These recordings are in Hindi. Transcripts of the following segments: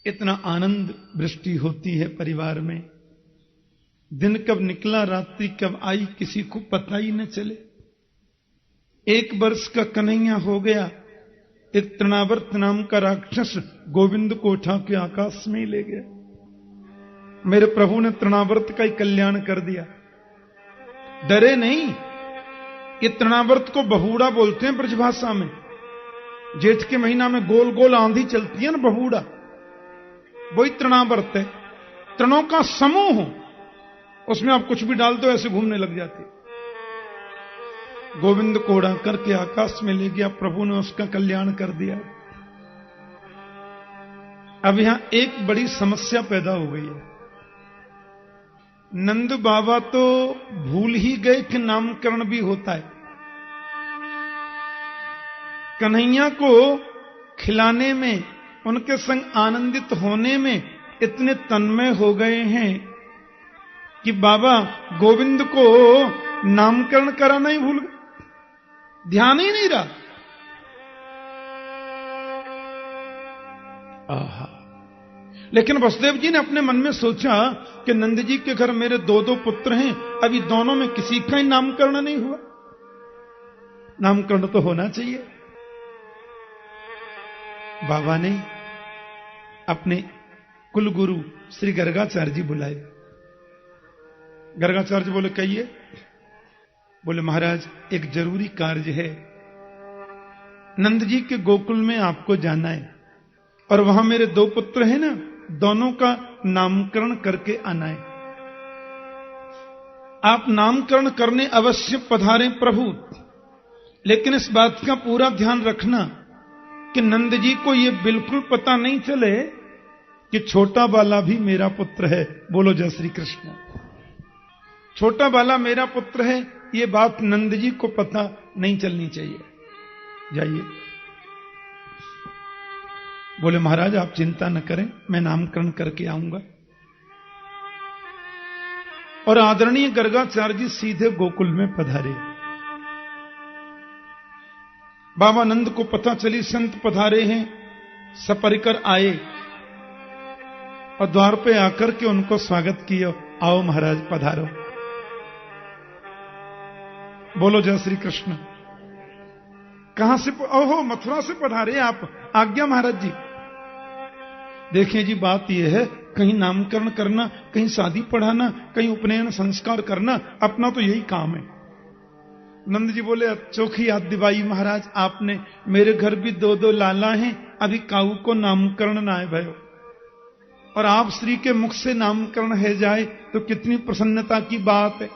इतना आनंद वृष्टि होती है परिवार में। दिन कब निकला रात्रि कब आई किसी को पता ही न चले। 1 वर्ष का कन्हैया हो गया, एक तृणावर्त नाम का राक्षस गोविंद को उठा के आकाश में ले गया। मेरे प्रभु ने तृणावर्त का ही कल्याण कर दिया। डरे नहीं। ये तृणावर्त को बहूड़ा बोलते हैं ब्रजभाषा में। जेठ के महीना में गोल गोल आंधी चलती है ना, बहूड़ा, वही तृणावर्त है। तृणों का समूह, उसमें आप कुछ भी डाल दो ऐसे घूमने लग जाते। गोविंद को उड़ा करके आकाश में ले गया, प्रभु ने उसका कल्याण कर दिया। अब यहां एक बड़ी समस्या पैदा हो गई है। नंद बाबा तो भूल ही गए कि नामकरण भी होता है। कन्हैया को खिलाने में, उनके संग आनंदित होने में इतने तन्मय हो गए हैं कि बाबा गोविंद को नामकरण कराना ही भूल गए, ध्यान ही नहीं रहा। आहा। लेकिन वसुदेव जी ने अपने मन में सोचा कि नंद जी के घर मेरे 2 पुत्र हैं, अभी दोनों में किसी का ही नामकरण नहीं हुआ। नामकरण तो होना चाहिए। बाबा ने अपने कुलगुरु श्री गर्गाचार्य जी बुलाए। गर्गाचार्य जी बोले कहिए। बोले महाराज एक जरूरी कार्य है, नंद जी के गोकुल में आपको जाना है और वहां मेरे 2 पुत्र हैं ना, दोनों का नामकरण करके आना है। आप नामकरण करने अवश्य पधारें प्रभु, लेकिन इस बात का पूरा ध्यान रखना कि नंद जी को यह बिल्कुल पता नहीं चले कि छोटा बाला भी मेरा पुत्र है। बोलो जय श्री कृष्ण। छोटा बाला मेरा पुत्र है, यह बात नंद जी को पता नहीं चलनी चाहिए। जाइए। बोले महाराज आप चिंता न करें, मैं नामकरण करके आऊंगा। और आदरणीय गर्गाचार्य जी सीधे गोकुल में पधारे। बाबा नंद को पता चली संत पधारे हैं, सपरिकर आए और द्वार पे आकर के उनको स्वागत किया। आओ महाराज पधारो। बोलो जय श्री कृष्ण। कहां से? ओहो मथुरा से पधारे आप, आज्ञा महाराज जी। देखिए जी बात यह है, कहीं नामकरण करना, कहीं शादी पढ़ाना, कहीं उपनयन संस्कार करना, अपना तो यही काम है। नंद जी बोले चौखी याद दिवाई महाराज आपने, मेरे घर भी 2 लाला हैं, अभी काऊ को नामकरण ना है भयो, और आप श्री के मुख से नामकरण है जाए तो कितनी प्रसन्नता की बात है।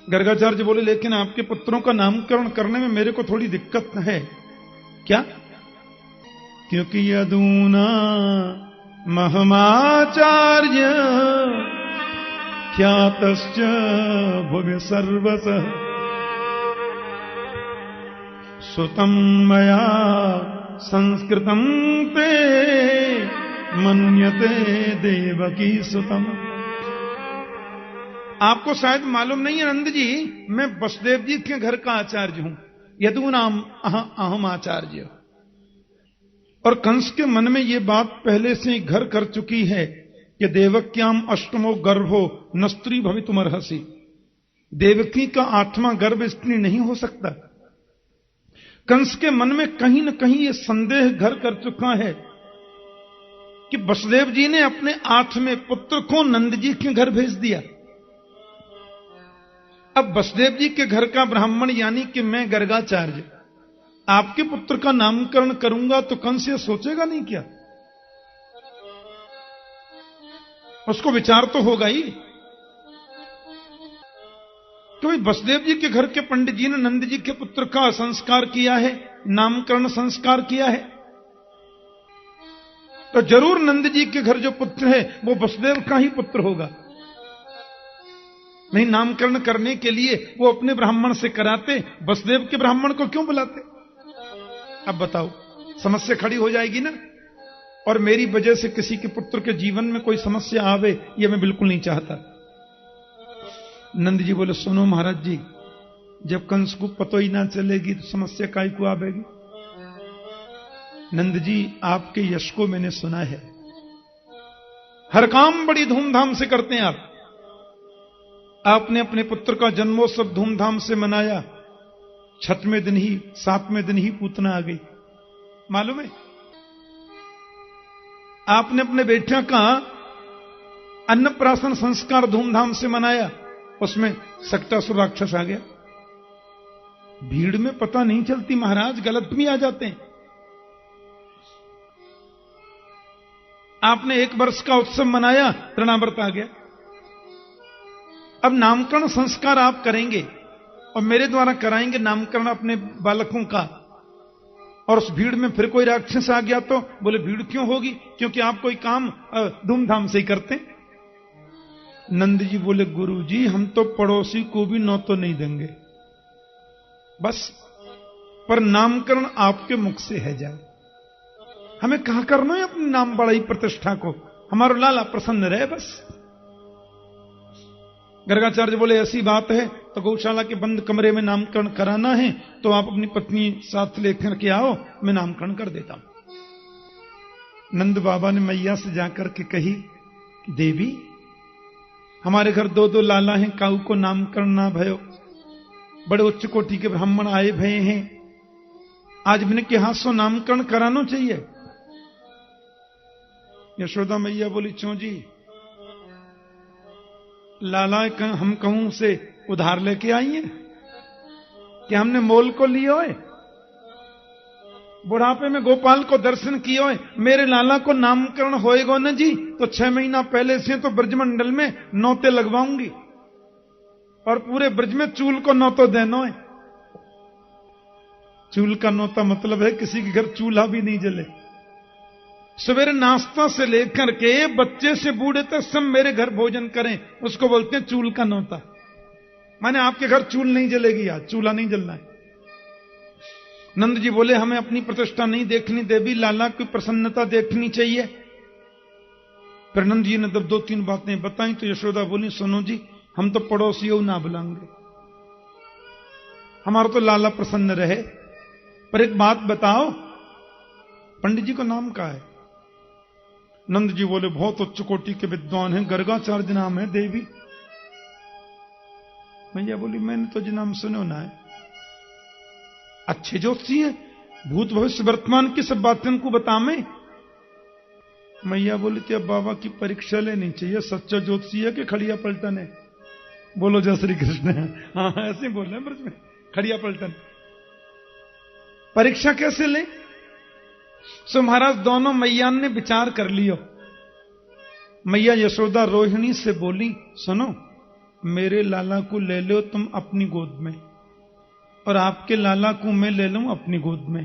गर्गाचार्य बोले लेकिन आपके पुत्रों का नामकरण करने में मेरे को थोड़ी दिक्कत है। क्या? क्योंकि यदूना महमाचार्य ख्यातश्च भुवि सर्वतः सुतं मया संस्कृतं ते मन्यते देवकी सुतम। आपको शायद मालूम नहीं है नंद जी, मैं वसुदेव जी के घर का आचार्य हूं। यदूनाम अहम आचार्य। और कंस के मन में यह बात पहले से ही घर कर चुकी है कि देवक्याम अष्टमो गर्भो न स्त्री भवितुमर्हसि। देवकी का 8वां गर्भ स्त्री नहीं हो सकता। कंस के मन में कहीं न कहीं यह संदेह घर कर चुका है कि वसुदेव जी ने अपने 8वें पुत्र को नंद जी के घर भेज दिया। अब वसुदेव जी के घर का ब्राह्मण यानी कि मैं गर्गाचार्य आपके पुत्र का नामकरण करूंगा तो कंस ये सोचेगा नहीं क्या? उसको विचार तो होगा ही। तो वसुदेव जी के घर के पंडित जी ने नंद जी के पुत्र का संस्कार किया है, नामकरण संस्कार किया है, तो जरूर नंद जी के घर जो पुत्र है वो वसुदेव का ही पुत्र होगा। नहीं नामकरण करने के लिए वो अपने ब्राह्मण से कराते, वसुदेव के ब्राह्मण को क्यों बुलाते? अब बताओ, समस्या खड़ी हो जाएगी ना। और मेरी वजह से किसी के पुत्र के जीवन में कोई समस्या आवे, ये मैं बिल्कुल नहीं चाहता। नंद जी बोले सुनो महाराज जी, जब कंस को पता ही ना चलेगी तो समस्या काहे को आवेगी? नंद जी आपके यश को मैंने सुना है, हर काम बड़ी धूमधाम से करते हैं आप। आपने अपने पुत्र का जन्मोत्सव धूमधाम से मनाया, 6वें दिन ही 7वें दिन ही पूतना आ गई, मालूम है? आपने अपने बेटियों का अन्नप्राशन संस्कार धूमधाम से मनाया, उसमें सक्टासुर राक्षस आ गया। भीड़ में पता नहीं चलती महाराज, गलत भी आ जाते हैं। आपने 1 वर्ष का उत्सव मनाया, तृणाव्रत आ गया। अब नामकरण संस्कार आप करेंगे और मेरे द्वारा कराएंगे नामकरण अपने बालकों का, और उस भीड़ में फिर कोई राक्षस आ गया तो बोले भीड़ क्यों होगी, क्योंकि आप कोई काम धूमधाम से ही करते। नंद जी बोले गुरु जी हम तो पड़ोसी को भी नौ तो नहीं देंगे, बस पर नामकरण आपके मुख से है जाए। हमें कहां करना है अपने नाम बड़ाई प्रतिष्ठा को, हमारा लाला प्रसन्न रहे बस। गर्गाचार्य बोले ऐसी बात है तो गौशाला के बंद कमरे में नामकरण कराना है तो आप अपनी पत्नी साथ लेकर के आओ, मैं नामकरण कर देता हूं। नंद बाबा ने मैया से जाकर के कही, देवी हमारे घर 2 लाला हैं, काऊ को नामकरण ना भयो, बड़े उच्च कोटि के ब्राह्मण आए भये हैं, आज मैंने के हाथ से नामकरण कराना चाहिए। यशोदा मैया बोली क्यों जी, लाला हम कहूं से उधार लेके आई है कि हमने मोल को लियो है? बुढ़ापे में गोपाल को दर्शन कियो है, मेरे लाला को नामकरण होएगा न जी तो 6 महीना पहले से तो ब्रजमंडल में नौते लगवाऊंगी और पूरे ब्रज में चूल को नौतो देना है। चूल का नौता मतलब है किसी के घर चूल्हा भी नहीं जले। सवेरे नाश्ता से लेकर के बच्चे से बूढ़े तक सब मेरे घर भोजन करें, उसको बोलते हैं चूल का नौता। माने आपके घर चूल नहीं जलेगी, आज चूल्हा नहीं जलना है। नंद जी बोले हमें अपनी प्रतिष्ठा नहीं देखनी देवी, लाला की प्रसन्नता देखनी चाहिए। फिर नंद जी ने जब 2-3 बातें बताई तो यशोदा बोली सुनो जी हम तो पड़ोसियों ना बुलाएंगे, हमारा तो लाला प्रसन्न रहे, पर एक बात बताओ पंडित जी का नाम क्या है? नंद जी बोले बहुत उच्च कोटि के विद्वान हैं, गर्गाचार्य नाम है देवी। मैया बोली मैंने तो जी नाम सुनो ना है, अच्छे ज्योतिषी है, भूत भविष्य वर्तमान की सब बातें उनको बतावे। मैया बोली थी अब बाबा की परीक्षा लेनी चाहिए, सच्चा ज्योतिषी है कि खड़िया पलटन है? बोलो जय श्री कृष्ण। हाँ ऐसे बोल रहे हैं ब्रज में, खड़िया पलटन। परीक्षा कैसे ले? सो महाराज दोनों मैया ने विचार कर लियो। मैया यशोदा रोहिणी से बोली सुनो मेरे लाला को ले लो तुम अपनी गोद में और आपके लाला को मैं ले लूं अपनी गोद में।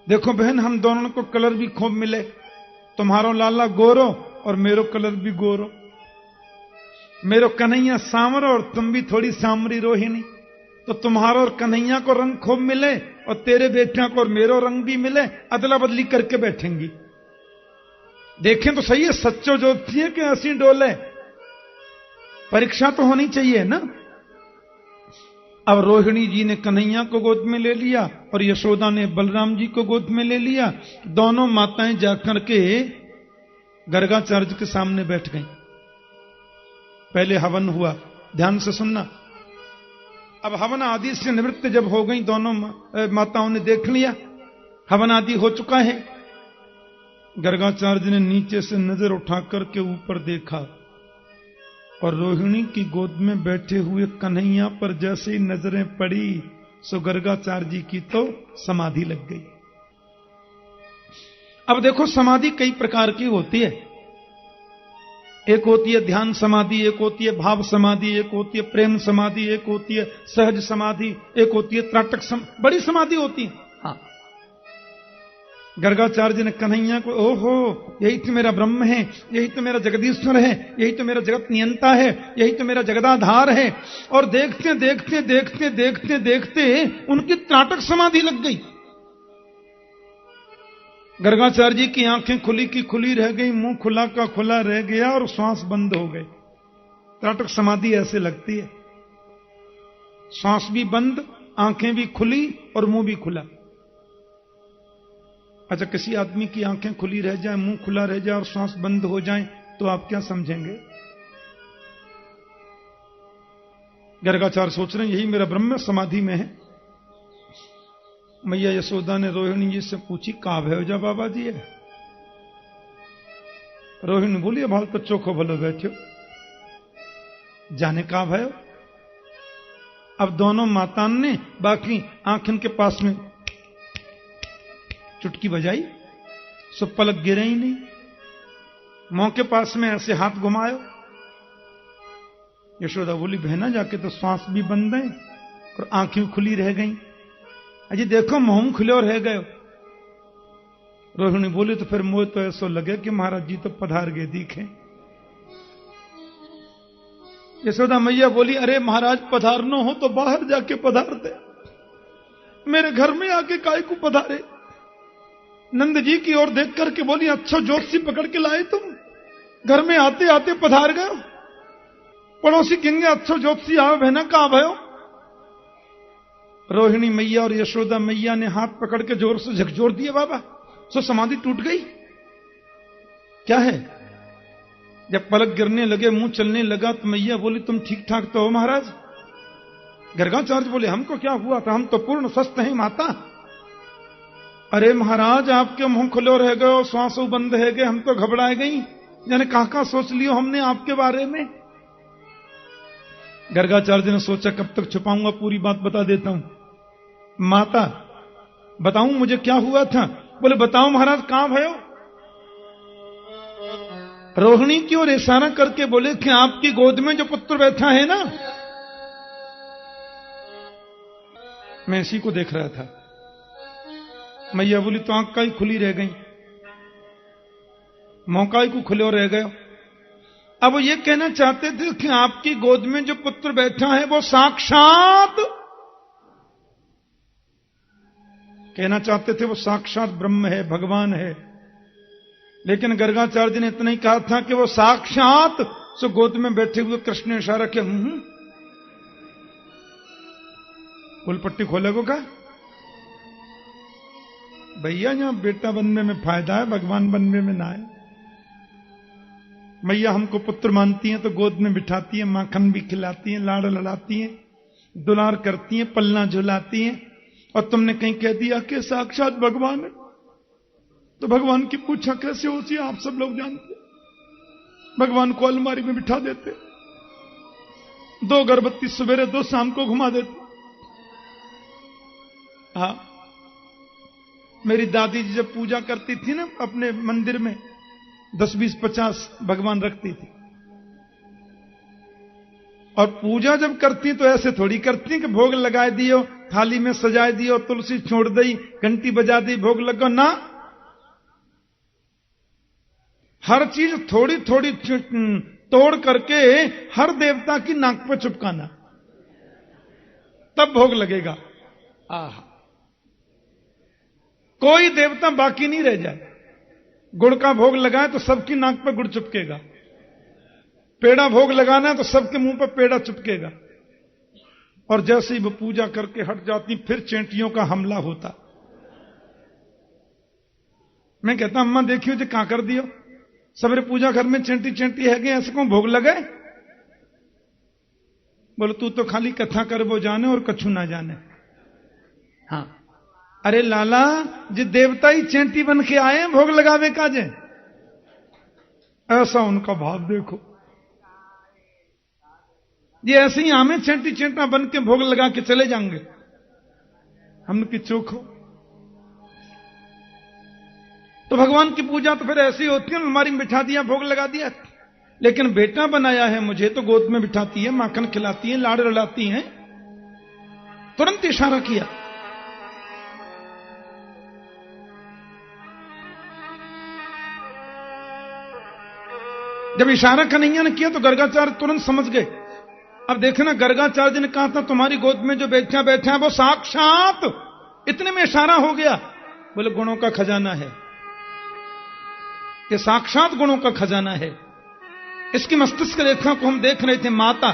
देखो बहन हम दोनों को कलर भी खूब मिले, तुम्हारो लाला गोरो और मेरो कलर भी गोरो, मेरो कन्हैया सांवरो और तुम भी थोड़ी सांवरी रोहिणी, तो तुम्हारा और कन्हैया को रंग खूब मिले और तेरे बेटियों को और मेरो रंग भी मिले, अदला बदली करके बैठेंगी। देखें तो सही है सच्चो ज्योतिषी है कि हंसी डोले, परीक्षा तो होनी चाहिए ना। अब रोहिणी जी ने कन्हैया को गोद में ले लिया और यशोदा ने बलराम जी को गोद में ले लिया। दोनों माताएं जाकर के गर्गाचार्य के सामने बैठ गईं। पहले हवन हुआ, ध्यान से सुनना। अब हवन आदि से निवृत्त जब हो गई दोनों माताओं ने देख लिया हवन आदि हो चुका है। गर्गाचार्य ने नीचे से नजर उठाकर के ऊपर देखा और रोहिणी की गोद में बैठे हुए कन्हैया पर जैसे ही नजरें पड़ी सो गर्गाचार्य जी की तो समाधि लग गई। अब देखो समाधि कई प्रकार की होती है, एक होती है ध्यान समाधि, एक होती है भाव समाधि, एक होती है प्रेम समाधि, एक होती है सहज समाधि, एक होती है त्राटक बड़ी समाधि होती है। हाँ गर्गाचार्य ने कन्हैया को ओहो यही तो मेरा ब्रह्म है, यही तो मेरा जगदीश्वर है, यही तो मेरा जगत नियंता है, यही तो मेरा जगदाधार है। और देखते देखते देखते देखते देखते उनकी त्राटक समाधि लग गई। गर्गाचार्य जी की आंखें खुली की खुली रह गई, मुंह खुला का खुला रह गया और श्वास बंद हो गए। त्राटक समाधि ऐसे लगती है, श्वास भी बंद, आंखें भी खुली और मुंह भी खुला। अच्छा, किसी आदमी की आंखें खुली रह जाए, मुंह खुला रह जाए और सांस बंद हो जाए तो आप क्या समझेंगे? गर्गाचार्य सोच रहे हैं यही मेरा ब्रह्म समाधि में है। मैया यशोदा ने रोहिणी जी से पूछी, कहां भयो जा बाबा जी है? रोहिणी बोली, भाल तो चोखो भलो बैठो, जाने कहां भयो। अब दोनों मातान ने बाकी आंखन के पास में चुटकी बजाई, सो पलक गिरे ही नहीं। मुंह के पास में ऐसे हाथ घुमायो। यशोदा बोली, बहना जाके तो श्वास भी बंद है और आंखें खुली रह गई। अजी देखो मुंह खुले और रह गए। रोहिणी बोली, तो फिर मुझे तो ऐसा लगे कि महाराज जी तो पधार गए दिखे। यशोदा मैया बोली, अरे महाराज पधारनो हो तो बाहर जाके पधार दे, मेरे घर में आके काय को पधारे। नंद जी की ओर देख करके बोली, अच्छा जोशी पकड़ के लाए तुम, घर में आते आते पधार गए। पड़ोसी कहेंगे, अच्छा जोशी आओ बहना, कहां भयो? रोहिणी मैया और यशोदा मैया ने हाथ पकड़ के जोर से झकझोर दिए बाबा, सो समाधि टूट गई। क्या है? जब पलक गिरने लगे, मुंह चलने लगा, तो मैया बोली, तुम ठीक ठाक तो हो महाराज? गर्गाचार्य बोले, हमको क्या हुआ था, हम तो पूर्ण स्वस्थ हैं माता। अरे महाराज, आपके मुंह खुले रह गए और श्वास बंद है गए, हम तो घबराए गई, यानी कहां सोच लियो हमने आपके बारे में। गर्गाचार्य ने सोचा, कब तक छुपाऊंगा, पूरी बात बता देता हूं। माता बताऊं मुझे क्या हुआ था? बोले, बताओ महाराज, कहां भयो? रोहिणी की ओर इशारा करके बोले कि आपकी गोद में जो पुत्र बैठा है ना, मैं इसी को देख रहा था। मैया बोली, तो आंख का ही खुली रह गई, मौका को खुले रह गए। अब वो ये कहना चाहते थे कि आपकी गोद में जो पुत्र बैठा है वो साक्षात, कहना चाहते थे वो साक्षात ब्रह्म है, भगवान है। लेकिन गर्गाचार्य ने इतना ही कहा था कि वो साक्षात सो गोद में बैठे हुए कृष्ण ने इशारा किया, उलपट्टी खोलेगो का भैया, यहां बेटा बनने में फायदा है, भगवान बनने में ना है। मैया हमको पुत्र मानती हैं तो गोद में बिठाती हैं, माखन भी खिलाती हैं, लाड़ लड़ाती हैं, दुलार करती हैं, पलना झुलाती हैं। और तुमने कहीं कह दिया कि साक्षात भगवान है, तो भगवान की पूछा कैसे होती है, आप सब लोग जानते। भगवान को अलमारी में बिठा देते, 2 अगरबत्ती सवेरे 2 शाम को घुमा देते। हाँ, मेरी दादी जी जब पूजा करती थी ना अपने मंदिर में, 10, 20, 50 भगवान रखती थी। और पूजा जब करती तो ऐसे थोड़ी करती कि भोग लगाए दियो, थाली में सजाए दियो, तुलसी छोड़ दी, घंटी बजा दी, भोग लगो ना। हर चीज थोड़ी थोड़ी तोड़ करके हर देवता की नाक पर चिपकाना, तब भोग लगेगा। आहा, कोई देवता बाकी नहीं रह जाए। गुड़ का भोग लगाए तो सबकी नाक पर गुड़ चिपकेगा, पेड़ा भोग लगाना है तो सबके मुंह पर पेड़ा चिपकेगा। और जैसे ही वो पूजा करके हट जाती, फिर चेंटियों का हमला होता। मैं कहता, अम्मा देखियो जो कहां कर दियो, सवेरे पूजा घर में चेंटी चेंटी है गए, ऐसे को भोग लगाए। बोलो, तू तो खाली कथा कर वो जाने और कछु ना जाने। हाँ, अरे लाला जी, देवता ही चेंटी बन के आए हैं भोग लगावे काजे, ऐसा उनका भाव देखो। ये ऐसे ही हमें चेंटी चेंटा बन के भोग लगा के चले जाएंगे, हमने चोखो। तो भगवान की पूजा तो फिर ऐसी होती है, अलमारी में बिठा दिया, भोग लगा दिया। लेकिन बेटा बनाया है मुझे तो गोद में बिठाती है, माखन खिलाती है, लाड़ लड़ाती है। तुरंत इशारा किया। जब इशारा कन्हैया ने किया तो गर्गाचार्य तुरंत समझ गए। अब देखना, गर्गाचार्य ने कहा था तुम्हारी गोद में जो बैठा बैठा है वो साक्षात, इतने में इशारा हो गया। बोले, गुणों का खजाना है, ये साक्षात गुणों का खजाना है। इसकी मस्तिष्क रेखा को हम देख रहे थे माता,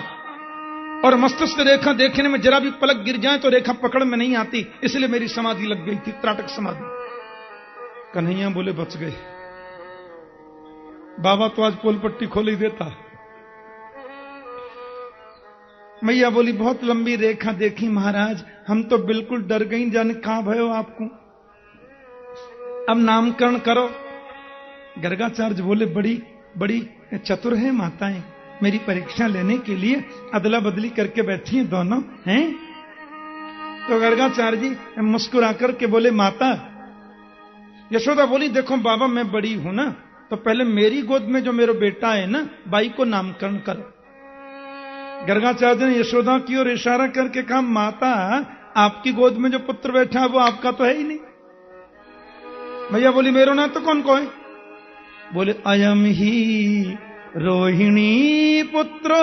और मस्तिष्क रेखा देखने में जरा भी पलक गिर जाए तो रेखा पकड़ में नहीं आती, इसलिए मेरी समाधि लग गई थी, त्राटक समाधि। कन्हैया बोले बच गए, बाबा तो आज पोल पट्टी खोल ही देता। मैया बोली बहुत लंबी रेखा देखी महाराज, हम तो बिल्कुल डर गई, जाने कहां भयो आपको, अब नामकरण करो। गर्गाचार्य बोले बड़ी बड़ी चतुर है माताएं, मेरी परीक्षा लेने के लिए अदला बदली करके बैठी हैं दोनों हैं। तो गर्गाचार्य जी मुस्कुरा करके बोले माता, यशोदा बोली देखो बाबा मैं बड़ी हूं ना, तो पहले मेरी गोद में जो मेरा बेटा है ना, बाई को नामकरण करो। गर्गाचार्य ने यशोदा की ओर इशारा करके कहा माता आपकी गोद में जो पुत्र बैठा है वो आपका तो है ही नहीं। भैया बोली मेरो ना तो कौन को है? बोले अयम ही रोहिणी पुत्रो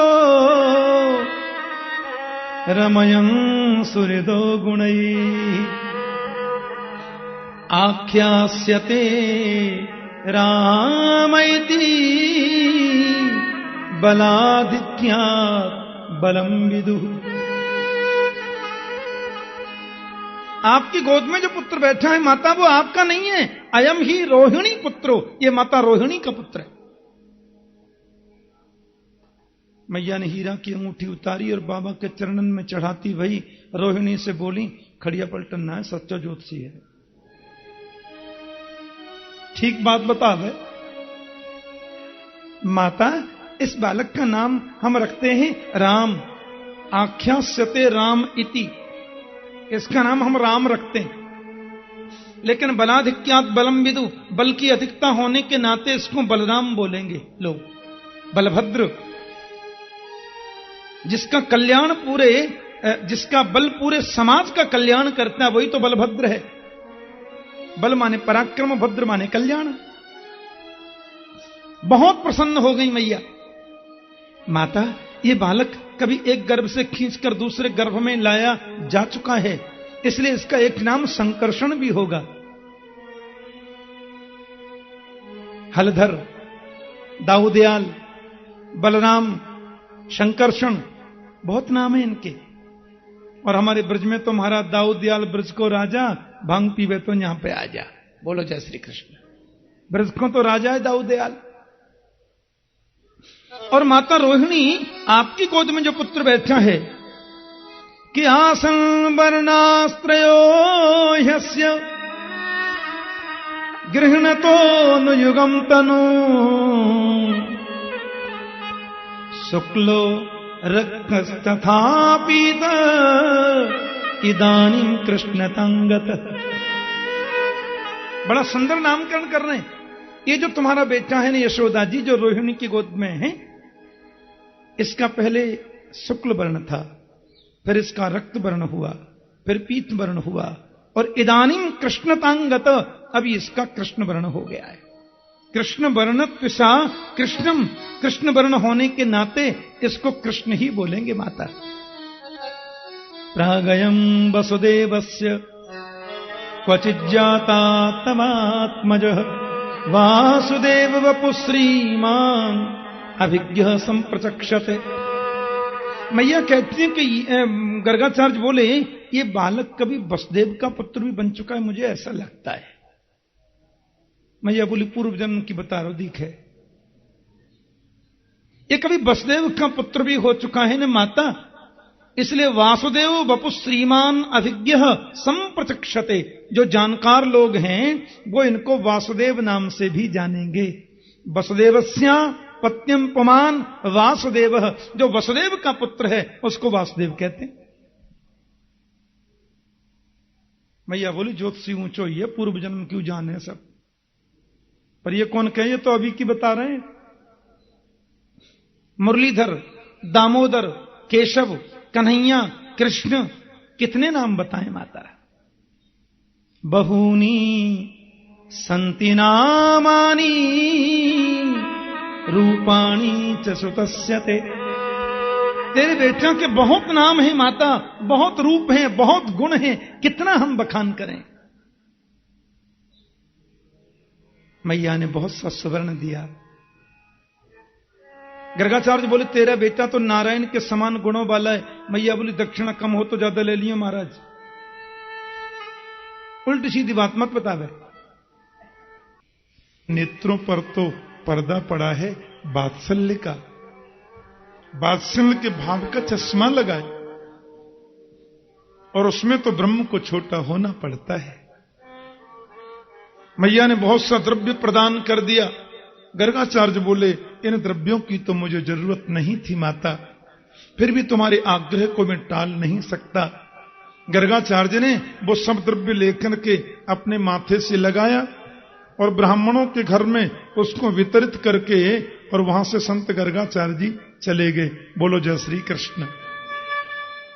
रमयं सुहृदो गुणै आख्यास्यते रामैति बलाधिक्यात् बलम विदुः। आपकी गोद में जो पुत्र बैठा है माता वो आपका नहीं है, अयम ही रोहिणी पुत्रो, ये माता रोहिणी का पुत्र है। मैया ने हीरा की अंगूठी उतारी और बाबा के चरणन में चढ़ाती वही रोहिणी से बोली खड़िया पलटन ना है, सच्चा ज्योतिषी है, ठीक बात बता दे। माता इस बालक का नाम हम रखते हैं राम, आख्यास्यते राम इति, इसका नाम हम राम रखते हैं। लेकिन बलाधिक्यात बलम विदु, बल की अधिकता होने के नाते इसको बलराम बोलेंगे लोग, बलभद्र। जिसका कल्याण पूरे, जिसका बल पूरे समाज का कल्याण करता है वही तो बलभद्र है। बल माने पराक्रम, भद्र माने कल्याण। बहुत प्रसन्न हो गई मैया। माता ये बालक कभी एक गर्भ से खींचकर दूसरे गर्भ में लाया जा चुका है, इसलिए इसका एक नाम संकर्षण भी होगा। हलधर, दाऊदयाल, बलराम, शंकरषण, बहुत नाम है इनके। और हमारे ब्रज में तो महाराज दाऊदयाल ब्रज को राजा, भांग पीवे तो यहां पे आ जा। बोलो जय श्री कृष्ण। ब्रज को तो राजा है दाऊदयाल। और माता रोहिणी आपकी गोद में जो पुत्र बैठा है कि आसन वर्णास्त्रयो ह्यस्य गृह्णतो नुयुगम तनु शुक्लो रक्तस्तथा पीत इदानीं कृष्ण तंगत। बड़ा सुंदर नामकरण कर रहे हैं। ये जो तुम्हारा बेटा है ना यशोदा जी, जो रोहिणी की गोद में है, इसका पहले शुक्ल वर्ण था, फिर इसका रक्त वर्ण हुआ, फिर पीत वर्ण हुआ, और इदानीं कृष्णतांगत, अभी इसका कृष्ण वर्ण हो गया है। कृष्ण वर्ण त्विषा कृष्णम, कृष्ण वर्ण होने के नाते इसको कृष्ण ही बोलेंगे माता। प्रागयम वसुदेवस्य क्वचिज्जाता तमात्मजः वासुदेव वपु श्रीमान अभिज्ञ संप्रचक्षते। मैया कहती है कि गर्गाचार्य बोले ये बालक कभी वसुदेव का पुत्र भी बन चुका है, मुझे ऐसा लगता है। मैया बोली पूर्व जन्म की बता रहा दीख है, ये कभी वसुदेव का पुत्र भी हो चुका है ना माता, इसलिए वासुदेव वपु श्रीमान अभिज्ञ संप्रचक्षते। जो जानकार लोग हैं वो इनको वासुदेव नाम से भी जानेंगे। वसुदेवस्या पत्यम पुमान वासुदेव, जो वसुदेव का पुत्र है उसको वासुदेव कहते हैं। मैया बोली ज्योतिषी ऊंचो ही है, पूर्व जन्म क्यों जाने सब, पर ये कौन कहे, ये तो अभी की बता रहे हैं। मुरलीधर, दामोदर, केशव, कन्हैया, कृष्ण, कितने नाम बताएं माता। बहूनी संति नामानी रूपाणी च सुतस्य ते। तेरे बेटियों के बहुत नाम हैं माता, बहुत रूप हैं, बहुत गुण हैं, कितना हम बखान करें। मैया ने बहुत सा सुवर्ण दिया। गर्गाचार्य बोले तेरा बेटा तो नारायण के समान गुणों वाला है। मैया बोली दक्षिणा कम हो तो ज्यादा ले लियो महाराज, उल्टी सीधी बात मत बतावे। नेत्रों पर तो पर्दा पड़ा है वात्सल्य का, वात्सल्य के भाव का चश्मा लगाए, और उसमें तो ब्रह्म को छोटा होना पड़ता है। मैया ने बहुत सा द्रव्य प्रदान कर दिया। गर्गाचार्य बोले, इन द्रव्यों की तो मुझे जरूरत नहीं थी माता, फिर भी तुम्हारे आग्रह को मैं टाल नहीं सकता। गर्गाचार्य ने वो सब द्रव्य लेकर के अपने माथे से लगाया और ब्राह्मणों के घर में उसको वितरित करके, और वहां से संत गर्गाचार्य जी चले गए। बोलो जय श्री कृष्ण।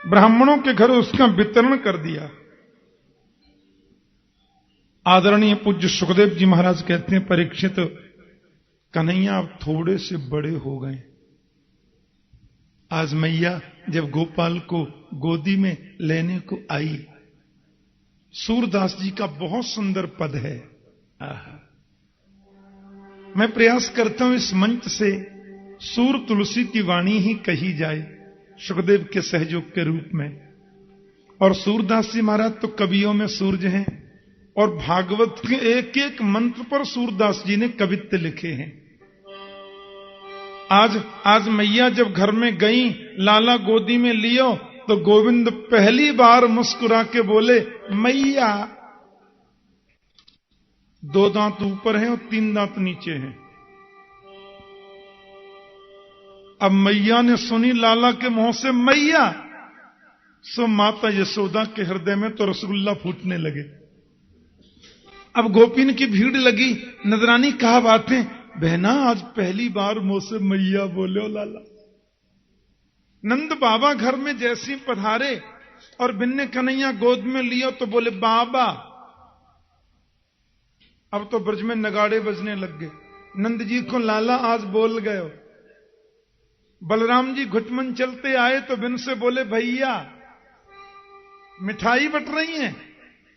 ब्राह्मणों के घर उसका वितरण कर दिया। आदरणीय पूज्य सुखदेव जी महाराज कहते हैं, परीक्षित कन्हैया आप थोड़े से बड़े हो गए। आज मैया जब गोपाल को गोदी में लेने को आई, सूरदास जी का बहुत सुंदर पद है। मैं प्रयास करता हूं इस मंच से सूर तुलसी की वाणी ही कही जाए सुखदेव के सहयोग के रूप में। और सूरदास जी महाराज तो कवियों में सूरज हैं, और भागवत के एक एक मंत्र पर सूरदास जी ने कवित्व लिखे हैं। आज मैया जब घर में गई, लाला गोदी में लियो, तो गोविंद पहली बार मुस्कुरा के बोले, मैया। 2 दांत ऊपर हैं और 3 दांत नीचे हैं। अब मैया ने सुनी लाला के मुंह से मैया, सो माता यशोदा के हृदय में तो रसगुल्ला फूटने लगे। अब गोपीन की भीड़ लगी, नजरानी कहा बातें, बहना आज पहली बार मुंह से मैया बोले हो लाला। नंद बाबा घर में जैसी पधारे और बिन्ने कन्हैया गोद में लियो तो बोले बाबा। अब तो ब्रज में नगाड़े बजने लग गए। नंद जी को लाला आज बोल गए हो। बलराम जी घुटमन चलते आए तो बिन से बोले भैया। मिठाई बट रही है,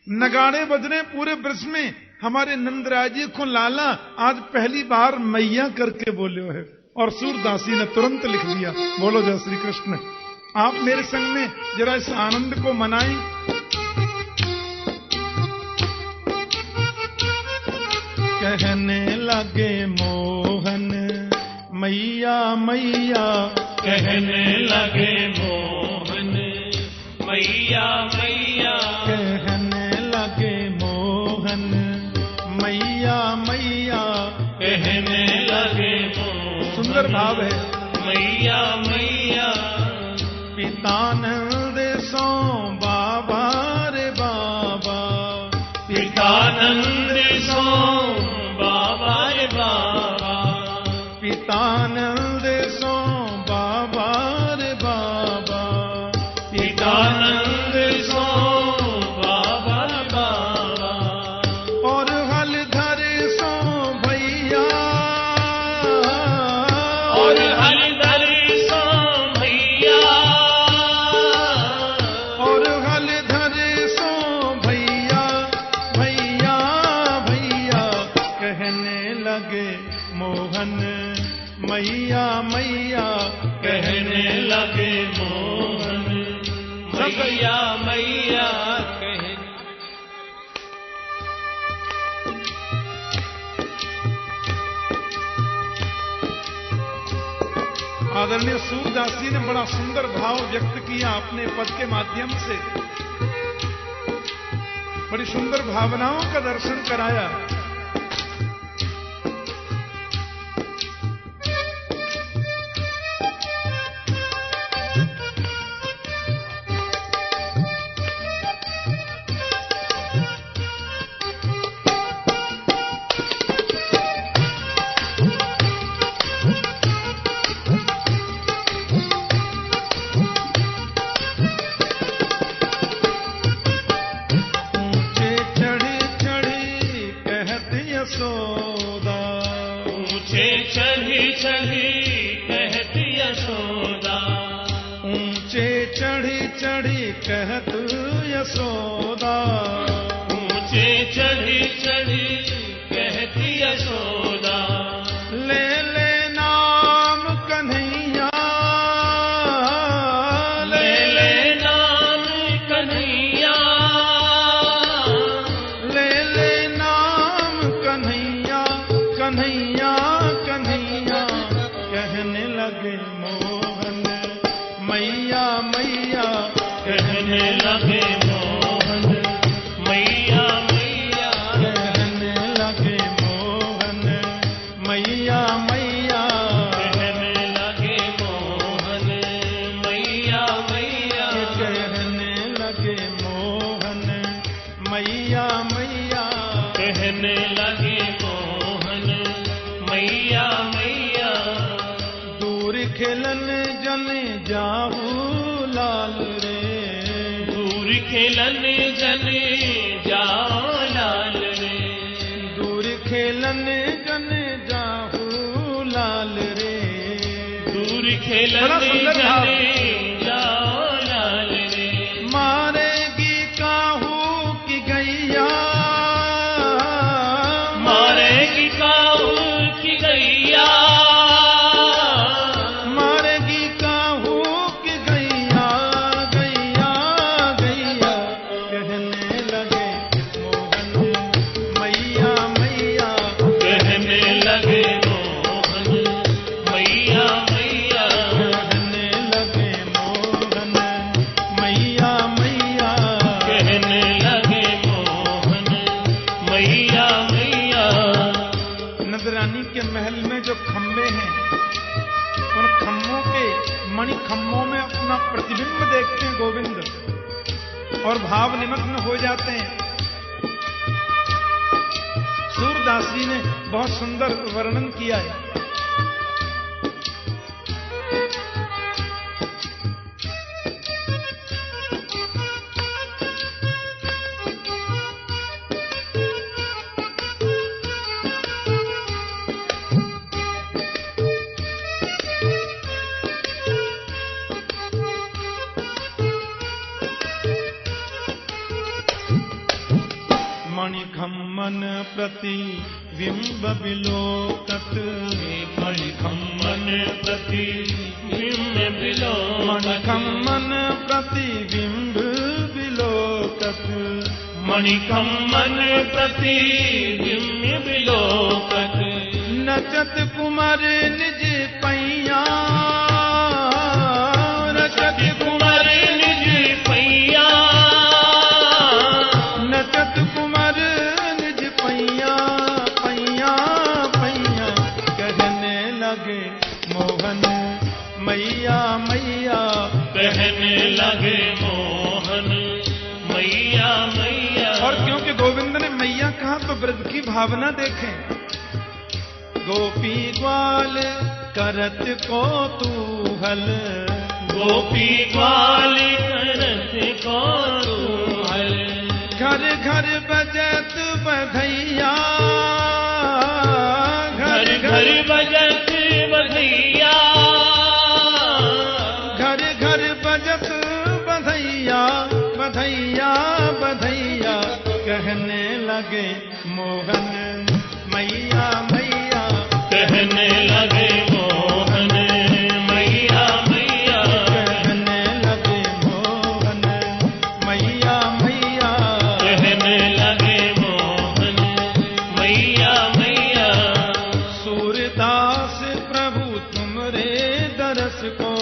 नगाड़े बज रहे पूरे ब्रज में, हमारे नंदराय जी को लाला आज पहली बार मैया करके बोले हो है। और सूरदासी ने तुरंत लिख दिया। बोलो जय श्री कृष्ण। आप मेरे संग में जरा इस आनंद को मनाएं। कहने लगे मोहन मैया मैया, कहने लगे मोहन मैया मैया, कहने लगे मोहन मैया मैया, कहने लगे मोहन। सुंदर भाव है। मैया मैया, पितानंद सो बाबा रे बाबा, पितानंद सो बाबा रे बाबा, पितानंद सो बाबा रे बाबा, पितानंद सो बाबा रे बाबा, और हलधर सो भैया, और हलधर सो भैया, और हलधर सो भैया भैया भैया, कहने लगे मोहन मैया मैया, कहने लगे मोहन मैया मैया, कहने आदरणीय सूरदास जी ने बड़ा सुंदर भाव व्यक्त किया अपने पद के माध्यम से। बड़ी सुंदर भावनाओं का दर्शन कराया। कहत यशोदा, ऊंचे चढ़ी चढ़ी कहती यशोदा, ले ले नाम कन्हैया, ले ले नाम कन्हैया, ले ले नाम कन्हैया, कन्हैया कन्हैया कहने लगे मोहन, मैया मैया कहने लगे मोहन, मैया मैया कहने लगे मोहन, मैया मैया कहने लगे मोहन, मैया मैया कहने लगे मोहन, मैया मैया कहने लगे मोहन, मैया मैया दूर खेलन जन जाहू लाल रे, दूर खेलन जन जाओ लाल रे, दूर खेलन जन जाहू लाल रे। दूर खेलन बड़ा सुंदर भाव। जन जाओ लाल रे, मारेगी काहू की गैया, मारेगी काऊ की गैया, मारेगी काहू की गैया, गैया गैया कहने लगे मोहन, मैया मैया कहने लगे मोहन, मैया मैया कहने लगे मोहन, मैया मैया कहने लगे मोहन, मैया मैया नंदरानी के महल में जो खम्भे हैं, उन खम्भों के मणि खम्भों में अपना प्रतिबिंब देखते हैं गोविंद और भाव निमग्न हो जाते हैं। सूरदास जी ने बहुत सुंदर वर्णन किया है। मणिखम्मन प्रतिबिंब विलोकत, मणिखम्मन प्रतिबिंब विलोकत, मणिखम्मन प्रतिबिंब विलोकत, मणिखम्मन प्रतिबिंब विलोकत, नचत कुमार निज पैया, नचत कुंवर निज पैया, नचत कुमार निज पैया, पैया पैया कहने लगे मोहन, मैया मैया कहने लगे मोहन, मैया मैया और क्योंकि गोविंद ने मैया कहा तो ब्रज की भावना देखें। गोपी ग्वाल करत कौतूहल, गोपी ग्वाल करत कौतूहल, घर घर बजत बधैया, घर घर बजत बधैया, घर घर बजत बधैया, बधैया बधैया कहने लगे मोहन, मैया मैया कहने लगे मोहन, मैया मैया कहने लगे मोहन, मैया मैया कहने लगे मोहन, मैया मैया सूरदास प्रभु तुमरे दरस को,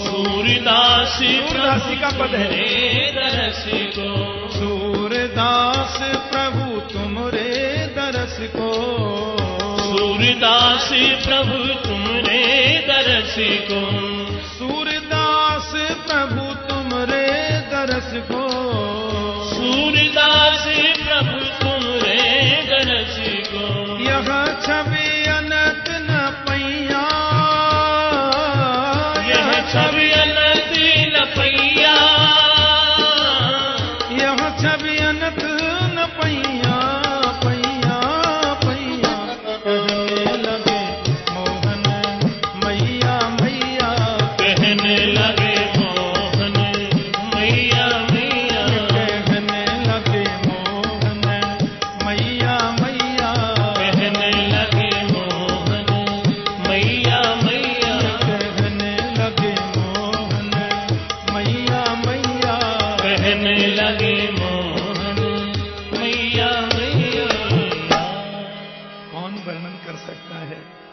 सूरदास सूरदासी का पद है। रे दरस को, सूरदास प्रभु तुमरे दरस को, सूरदास प्रभु तुमरे दरस को, सूरदास प्रभु तुमरे दरस को, सूरदास प्रभु तुमरे दरस को, यह छवि अनंत न पैया, यह छवि अनंत न पैया, यह छवि अनंत न पैया, पैया पैया कहने लगे मोहन, मैया मैया कहने लगे मोहन, मैया मैया कहने लगे मोहन, मैया मैया कहने लगे वर्णन कर सकता है।